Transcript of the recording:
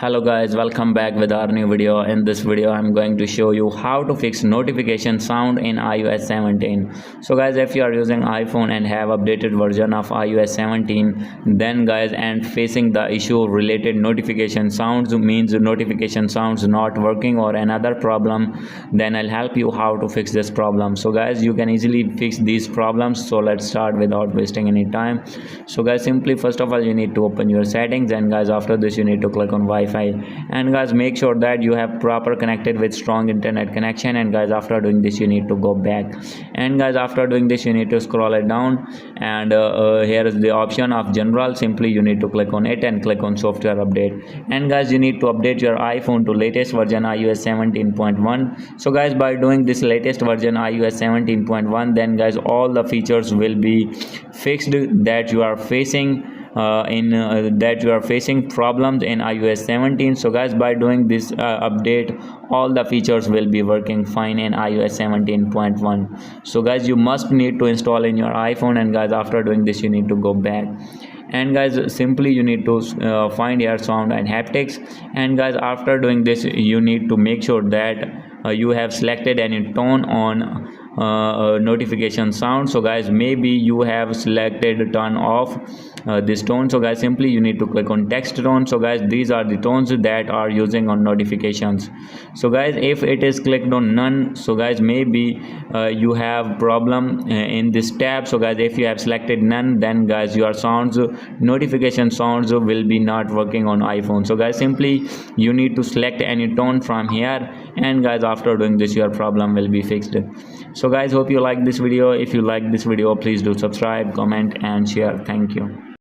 Hello guys, welcome back with our new video. In this video I'm going to show you how to fix notification sound in iOS 17. So guys, if you are using iPhone and have updated version of iOS 17, then guys, and facing the issue related notification sounds, means notification sounds not working or another problem, then I'll help you how to fix this problem. So guys, you can easily fix these problems. So let's start without wasting any time. So guys, simply first of all you need to open your settings, and guys, after this you need to click on Wi-Fi, and guys, make sure that you have proper connected with strong internet connection. And guys, after doing this you need to go back, and guys, after doing this you need to scroll it down, and here is the option of general. Simply you need to click on it and click on software update, and guys, you need to update your iPhone to latest version iOS 17.1. so guys, by doing this latest version iOS 17.1, then guys, all the features will be fixed that you are facing that you are facing problems in iOS 17. So guys, by doing this update, all the features will be working fine in iOS 17.1. so guys, you must need to install in your iPhone, and guys, after doing this you need to go back, and guys, simply you need to find your sound and haptics, and guys, after doing this you need to make sure that you have selected any tone on notification sound. So guys, maybe you have selected turn off this tone. So guys, simply you need to click on text tone. So guys, these are the tones that are using on notifications. So guys, if it is clicked on none, so guys, maybe you have problem in this tab. So guys, if you have selected none, then guys, your sounds, notification sounds will be not working on iPhone. So guys, simply you need to select any tone from here, and guys, after doing this your problem will be fixed. So guys, hope you like this video. If you like this video, please do subscribe, comment and share. Thank you.